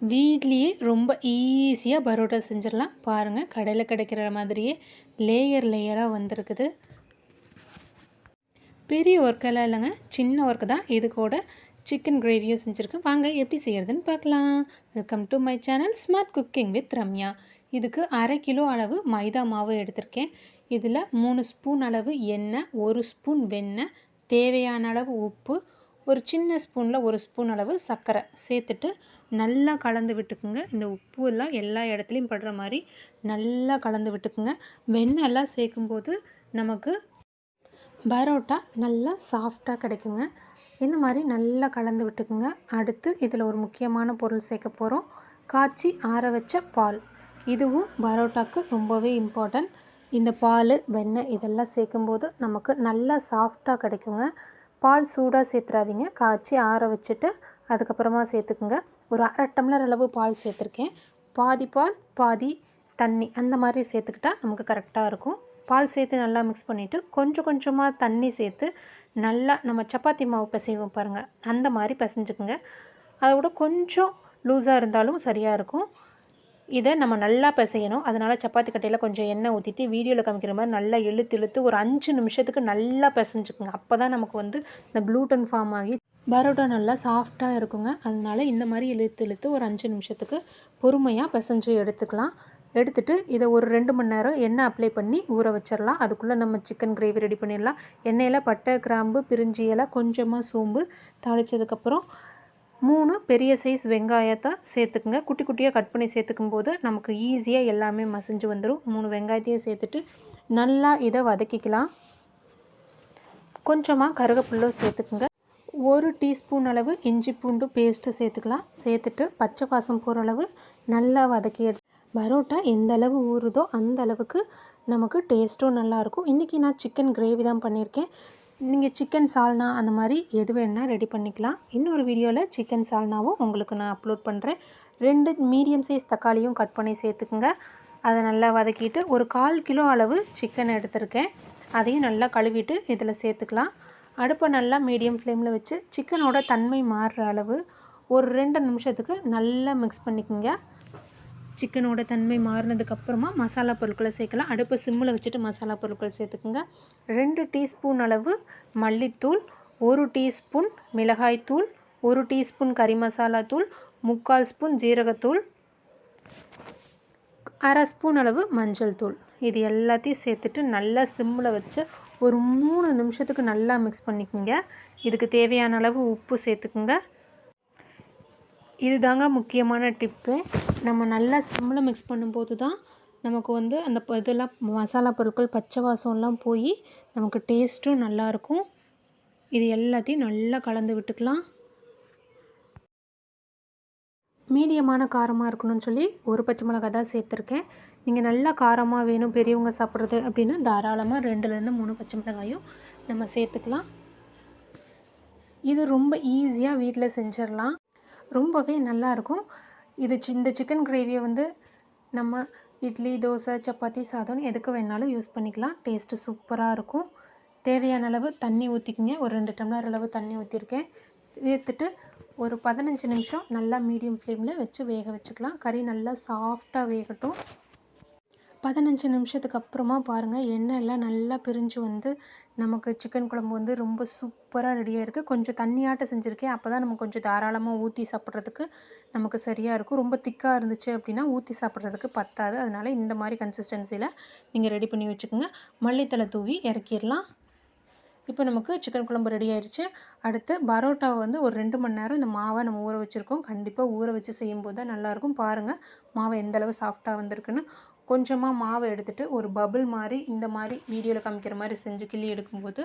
வீட்லேயே ரொம்ப ஈஸியாக பரோட்டா செஞ்சிடலாம். பாருங்கள், கடையில் கிடைக்கிற மாதிரியே லேயர் லேயராக வந்திருக்குது. பெரிய ஒர்க்கெல்லாம் இல்லைங்க, சின்ன ஒர்க்கு தான். இது கூட சிக்கன் கிரேவியும் செஞ்சுருக்கேன். வாங்க எப்படி செய்கிறதுன்னு பார்க்கலாம். Welcome to my channel smart cooking with Ramya. இதுக்கு 1/2 கிலோ அளவு மைதா மாவு எடுத்திருக்கேன். இதில் 3 ஸ்பூன் அளவு எண்ணெய், 1 ஸ்பூன் வெண்ணெய், தேவையான அளவு உப்பு, ஒரு சின்ன ஸ்பூனில் 1 ஸ்பூன் அளவு சர்க்கரை சேர்த்துட்டு நல்லா கலந்து விட்டுக்குங்க. இந்த உப்பு எல்லாம் எல்லா இடத்துலையும் படுற மாதிரி நல்லா கலந்து விட்டுக்குங்க. வெண்ணெய் எல்லாம் சேர்க்கும்போது நமக்கு பரோட்டா நல்லா சாஃப்டாக கிடைக்குங்க. இந்த மாதிரி நல்லா கலந்து விட்டுக்குங்க. அடுத்து இதில் ஒரு முக்கியமான பொருள் சேர்க்க போகிறோம். காய்ச்சி ஆற வச்ச பால். இதுவும் பரோட்டாக்கு ரொம்பவே இம்பார்ட்டன்ட். இந்த பால், வெண்ணெய் இதெல்லாம் சேர்க்கும்போது நமக்கு நல்லா சாஃப்டாக கிடைக்குங்க. பால் சூடாக சேர்த்துறாதீங்க, காய்ச்சி ஆற வச்சுட்டு அதுக்கப்புறமா சேர்த்துக்குங்க. ஒரு 1/2 டம்ளர் அளவு பால் சேர்த்துருக்கேன். பாதி பால் பாதி தண்ணி அந்த மாதிரி சேர்த்துக்கிட்டால் நமக்கு கரெக்டாக இருக்கும். பால் சேர்த்து நல்லா மிக்ஸ் பண்ணிவிட்டு கொஞ்சம் கொஞ்சமாக தண்ணி சேர்த்து நல்லா நம்ம சப்பாத்தி மாவு பிசைவோம் பாருங்கள், அந்த மாதிரி பிசைஞ்சுக்குங்க. அதை விட கொஞ்சம் லூஸாக இருந்தாலும் சரியாக இருக்கும். இதை நம்ம நல்லா பிசையணும். அதனால் சப்பாத்தி கட்டையில் கொஞ்சம் எண்ணெய் ஊற்றிட்டு வீடியோவில் காமிக்கிற மாதிரி நல்லா இழுத்து ஒரு 5 நிமிஷத்துக்கு நல்லா பிசைஞ்சுக்குங்க. அப்போ தான் நமக்கு வந்து இந்த க்ளூட்டன் ஃபார்ம் ஆகி பரோட்டா நல்லா சாஃப்டாக இருக்குங்க. அதனால் இந்த மாதிரி இழுத்து ஒரு 5 நிமிஷத்துக்கு பொறுமையாக பிசைஞ்சு எடுத்துக்கலாம். எடுத்துகிட்டு இதை ஒரு 2 மணி நேரம் எண்ணெய் அப்ளை பண்ணி ஊற வச்சிடலாம். அதுக்குள்ளே நம்ம சிக்கன் கிரேவி ரெடி பண்ணிடலாம். எண்ணெயில் பட்டை, கிராம்பு, பிரிஞ்சி இலை, கொஞ்சமாக சோம்பு தாளித்ததுக்கப்புறம் 3 பெரிய சைஸ் வெங்காயத்தை சேர்த்துக்குங்க. குட்டி குட்டியாக கட் பண்ணி சேர்த்துக்கும் போது நமக்கு ஈஸியாக எல்லாமே மசிஞ்சு வந்துடும். 3 வெங்காயத்தையும் சேர்த்துட்டு நல்லா இதை வதக்கிக்கலாம். கொஞ்சமாக கருவேப்பிலை சேர்த்துக்குங்க. 1 டீஸ்பூன் அளவு இஞ்சி பூண்டு பேஸ்ட்டு சேர்த்துக்கலாம். சேர்த்துட்டு பச்சை வாசம் போகிற அளவு நல்லா வதக்கி பரோட்டா எந்த அளவு ஊறுதோ அந்த அளவுக்கு நமக்கு டேஸ்ட்டும் நல்லாயிருக்கும். இன்றைக்கி நான் சிக்கன் கிரேவி தான் பண்ணியிருக்கேன். நீங்கள் சிக்கன் சால்னா அந்த மாதிரி எது வேணால் ரெடி பண்ணிக்கலாம். இன்னொரு வீடியோவில் சிக்கன் சால்னாவும் உங்களுக்கு நான் அப்லோட் பண்ணுறேன். 2 மீடியம் சைஸ் தக்காளியும் கட் பண்ணி சேர்த்துக்குங்க. அதை நல்லா வதக்கிட்டு ஒரு 1/4 கிலோ அளவு சிக்கன் எடுத்திருக்கேன். அதையும் நல்லா கழுவிட்டு இதில் சேர்த்துக்கலாம். அடுப்பை நல்லா மீடியம் ஃப்ளேமில் வச்சு சிக்கனோட தன்மை மாறுற அளவு ஒரு 2 நிமிஷத்துக்கு நல்லா மிக்ஸ் பண்ணிக்கோங்க. சிக்கனோட தன்மை மாறினதுக்கப்புறமா மசாலா பொருட்களை சேர்க்கலாம். அடுப்பை சிம்மில் வச்சுட்டு மசாலா பொருட்கள் சேர்த்துக்குங்க. 2 டீஸ்பூன் அளவு மல்லித்தூள், 1 டீஸ்பூன் மிளகாய்த்தூள், 1 டீஸ்பூன் கறி மசாலா தூள், 3/4 ஸ்பூன் ஜீரகத்தூள், 1/2 ஸ்பூன் அளவு மஞ்சள் தூள். இது எல்லாத்தையும் சேர்த்துட்டு நல்லா சிம்மில் வச்சு ஒரு 3 நிமிஷத்துக்கு நல்லா மிக்ஸ் பண்ணிக்கோங்க. இதுக்கு தேவையான அளவு உப்பு சேர்த்துக்குங்க. இது தாங்க முக்கியமான டிப்பு. நம்ம நல்லா சிம்மில் மிக்ஸ் பண்ணும்போது தான் நமக்கு வந்து அந்த இதெல்லாம் மசாலா பொருட்கள் பச்சை வாசம்லாம் போய் நமக்கு டேஸ்ட்டும் நல்லாயிருக்கும். இது எல்லாத்தையும் நல்லா கலந்து விட்டுக்கலாம். மீடியமான காரமாக இருக்கணும்னு சொல்லி ஒரு பச்சை மிளகாய் தான் சேர்த்துருக்கேன். நீங்கள் நல்லா காரமாக வேணும் பெரியவங்க சாப்பிட்றது அப்படின்னா தாராளமாக 2லேருந்து 3 பச்சை மிளகாயும் நம்ம சேர்த்துக்கலாம். இது ரொம்ப ஈஸியாக வீட்டில் செஞ்சிடலாம். ரொம்பவே நல்லாயிருக்கும். இந்த சிக்கன் கிரேவியை வந்து நம்ம இட்லி, தோசை, சப்பாத்தி, சாதம் எதுக்கு வேணாலும் யூஸ் பண்ணிக்கலாம். டேஸ்ட்டு சூப்பராக இருக்கும். தேவையான அளவு தண்ணி ஊற்றிக்கிங்க. ஒரு 2 டம்ளர் அளவு தண்ணி ஊற்றிருக்கேன். சேர்த்துட்டு ஒரு 15 நிமிஷம் நல்லா மீடியம் ஃப்ளேமில் வச்சு வேக வச்சுக்கலாம். கறி நல்லா சாஃப்டாக வேகட்டும். 15 நிமிஷத்துக்கு அப்புறமா பாருங்கள், எண்ணெய் எல்லாம் நல்லா பிரிஞ்சு வந்து நமக்கு சிக்கன் குழம்பு வந்து ரொம்ப சூப்பராக ரெடியாக இருக்குது. கொஞ்சம் தண்ணியாட்ட செஞ்சுருக்கேன். அப்போ தான் நமக்கு கொஞ்சம் தாராளமாக ஊற்றி சாப்பிட்றதுக்கு நமக்கு சரியாக இருக்கும். ரொம்ப திக்காக இருந்துச்சு அப்படின்னா ஊற்றி சாப்பிட்றதுக்கு பத்தாது. அதனால் இந்த மாதிரி கன்சிஸ்டன்சியில் நீங்கள் ரெடி பண்ணி வச்சுக்கோங்க. மல்லித்தலை தூவி இறக்கிடலாம். இப்போ நமக்கு சிக்கன் குழம்பு ரெடி ஆயிடுச்சு. அடுத்து பரோட்டாவை வந்து ஒரு 2 மணி நேரம் இந்த மாவை நம்ம ஊற வச்சுருக்கோம். கண்டிப்பாக ஊற வச்சு செய்யும்போது தான் நல்லாயிருக்கும். பாருங்கள் மாவை எந்தளவு சாஃப்டாக வந்திருக்குன்னு. கொஞ்சமாக மாவை எடுத்துகிட்டு ஒரு பபுள் மாதிரி இந்த மாதிரி வீடியோவில் காமிக்கிற மாதிரி செஞ்சு கிள்ளி எடுக்கும்போது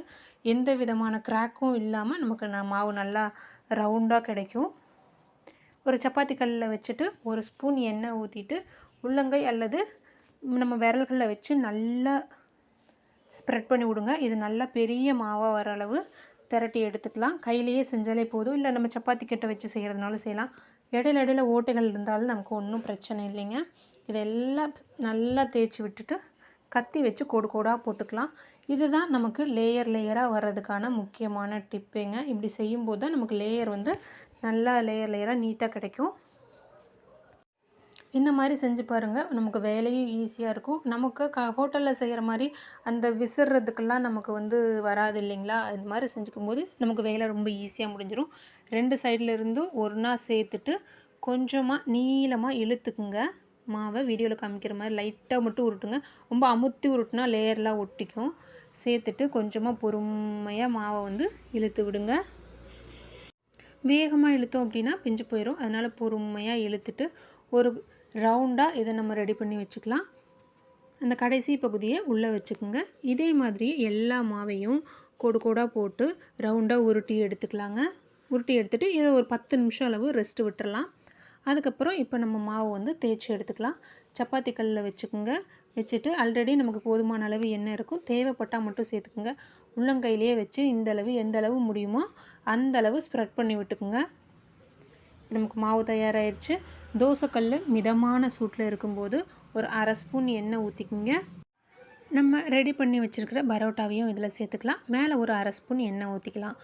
எந்த விதமான கிராக்கும் இல்லாமல் நமக்கு மாவு நல்லா ரவுண்டாக கிடைக்கும். ஒரு சப்பாத்தி கல்லில் வச்சுட்டு ஒரு ஸ்பூன் எண்ணெய் ஊற்றிட்டு உள்ளங்கை அல்லது நம்ம விரல்களில் வச்சு நல்லா ஸ்ப்ரெட் பண்ணி விடுங்க. இது நல்லா பெரிய மாவாக வர அளவு திரட்டி எடுத்துக்கலாம். கையிலேயே செஞ்சாலே போதும், இல்லை நம்ம சப்பாத்தி கட்டை வச்சு செய்கிறதுனாலும் செய்யலாம். இடையில ஓட்டைகள் இருந்தாலும் நமக்கு ஒன்றும் பிரச்சனை இல்லைங்க. இதெல்லாம் நல்லா தேய்ச்சி விட்டுட்டு கத்தி வச்சு கோடு கோடாக போட்டுக்கலாம். இதுதான் நமக்கு லேயராக வர்றதுக்கான முக்கியமான டிப்புங்க. இப்படி செய்யும்போது தான் நமக்கு லேயர் வந்து நல்லா லேயராக நீட்டாக கிடைக்கும். இந்த மாதிரி செஞ்சு பாருங்கள். நமக்கு வேலையும் ஈஸியாக இருக்கும். நமக்கு ஹோட்டலில் செய்கிற மாதிரி அந்த விசிறதுக்கெல்லாம் நமக்கு வந்து வராது இல்லைங்களா? இது மாதிரி செஞ்சுக்கும்போது நமக்கு வேலை ரொம்ப ஈஸியாக முடிஞ்சிடும். 2 சைடில் இருந்தும் ஒன்றா சேர்த்துட்டு கொஞ்சமாக நீளமாக இழுத்துக்குங்க. மாவை வீடியோவில் காமிக்கிற மாதிரி லைட்டாக மட்டும் உருட்டுங்க. ரொம்ப அமுத்தி உருட்டுனா லேயர்லாம் ஒட்டிக்கும். சேர்த்துட்டு கொஞ்சமாக பொறுமையாக மாவை வந்து இழுத்து விடுங்க. வேகமாக இழுத்தோம் அப்படின்னா பிஞ்சு போயிடும். அதனால் பொறுமையாக இழுத்துட்டு ஒரு ரவுண்டாக இதை நம்ம ரெடி பண்ணி வச்சுக்கலாம். அந்த கடைசி பகுதியை உள்ளே வச்சுக்கோங்க. இதே மாதிரி எல்லா மாவையும் கோடு கோடாக போட்டு ரவுண்டாக உருட்டி எடுத்துக்கலாங்க. உருட்டி எடுத்துகிட்டு இதை ஒரு 10 நிமிஷம் அளவு ரெஸ்ட்டு விட்டுறலாம். அதுக்கப்புறம் இப்போ நம்ம மாவு வந்து தேய்ச்சி எடுத்துக்கலாம். சப்பாத்தி கல்லில் வச்சுக்கோங்க. வச்சுட்டு ஆல்ரெடி நமக்கு போதுமான அளவு எண்ணெய் இருக்கும். தேவைப்பட்டால் மட்டும் சேர்த்துக்குங்க. உள்ளங்கையிலேயே வச்சு இந்த அளவு எந்த அளவு முடியுமோ அந்த அளவு ஸ்ப்ரெட் பண்ணி விட்டுக்குங்க. நமக்கு மாவு தயாராகிடுச்சு. தோசைக்கல் மிதமான சூட்டில் இருக்கும்போது ஒரு 1/2 ஸ்பூன் எண்ணெய் ஊற்றிக்கிங்க. நம்ம ரெடி பண்ணி வச்சுருக்கிற பரோட்டாவையும் இதில் சேர்த்துக்கலாம். மேலே ஒரு 1/2 ஸ்பூன் எண்ணெய் ஊற்றிக்கலாம்.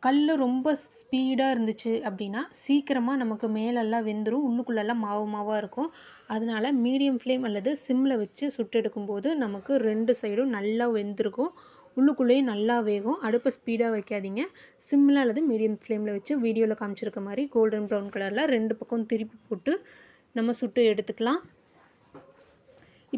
கல் ரொம்ப ஸ்பீடாக இருந்துச்சு அப்படின்னா சீக்கிரமாக நமக்கு மேலெல்லாம் வெந்துடும். உள்ளுக்குள்ளெல்லாம் மாவு மாவாக இருக்கும். அதனால் மீடியம் ஃப்ளேம் அல்லது சிம்மில் வச்சு சுட்டு எடுக்கும்போது நமக்கு 2 சைடும் நல்லா வெந்திருக்கும். உள்ளுக்குள்ளேயும் நல்லா வேகும். அடுப்பை ஸ்பீடாக வைக்காதீங்க. சிம்மில் அல்லது மீடியம் ஃப்ளேமில் வச்சு வீடியோவில் காமிச்சிருக்க மாதிரி கோல்டன் ப்ரௌன் கலரில் 2 பக்கம் திருப்பி போட்டு நம்ம சுட்டு எடுத்துக்கலாம்.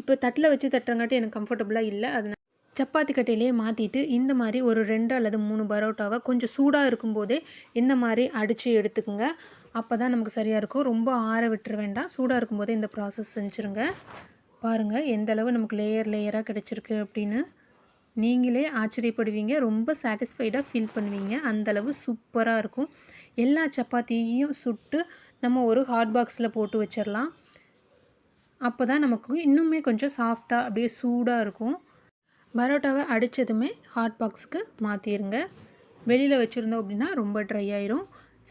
இப்போ தட்டில் வச்சு தட்டுறங்காட்டி எனக்கு கம்ஃபர்டபுளாக இல்லை. அதனால் சப்பாத்தி கட்டையிலே மாற்றிட்டு இந்த மாதிரி ஒரு 2 அல்லது 3 பரோட்டாவை கொஞ்சம் சூடாக இருக்கும்போதே இந்த மாதிரி அடித்து எடுத்துக்குங்க. அப்போ தான் நமக்கு சரியாக இருக்கும். ரொம்ப ஆற விட்டுற வேண்டாம். சூடாக இருக்கும்போதே இந்த ப்ராசஸ் செஞ்சுருங்க. பாருங்கள் எந்தளவு நமக்கு லேயராக கிடச்சிருக்கு அப்படின்னு. நீங்களே ஆச்சரியப்படுவீங்க. ரொம்ப சாட்டிஸ்ஃபைடாக ஃபீல் பண்ணுவீங்க. அந்தளவு சூப்பராக இருக்கும். எல்லா சப்பாத்தியையும் சுட்டு நம்ம ஒரு ஹாட் பாக்ஸில் போட்டு வச்சிடலாம். அப்போ தான் நமக்கு இன்னுமே கொஞ்சம் சாஃப்டாக அப்படியே சூடாக இருக்கும். பரோட்டாவை அடித்ததுமே ஹாட் பாக்ஸுக்கு மாற்றிடுங்க. வெளியில் வச்சுருந்தோம் அப்படின்னா ரொம்ப ட்ரை ஆயிரும்.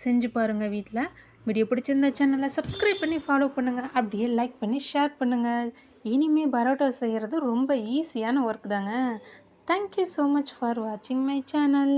செஞ்சு பாருங்கள் வீட்டில். வீடியோ பிடிச்சிருந்த சேனலை சப்ஸ்கிரைப் பண்ணி ஃபாலோ பண்ணுங்கள். அப்படியே லைக் பண்ணி ஷேர் பண்ணுங்கள். இனிமேல் பரோட்டா செய்கிறது ரொம்ப ஈஸியான ஒர்க் தாங்க. தேங்க்யூ ஸோ மச் ஃபார் வாட்சிங் மை சேனல்.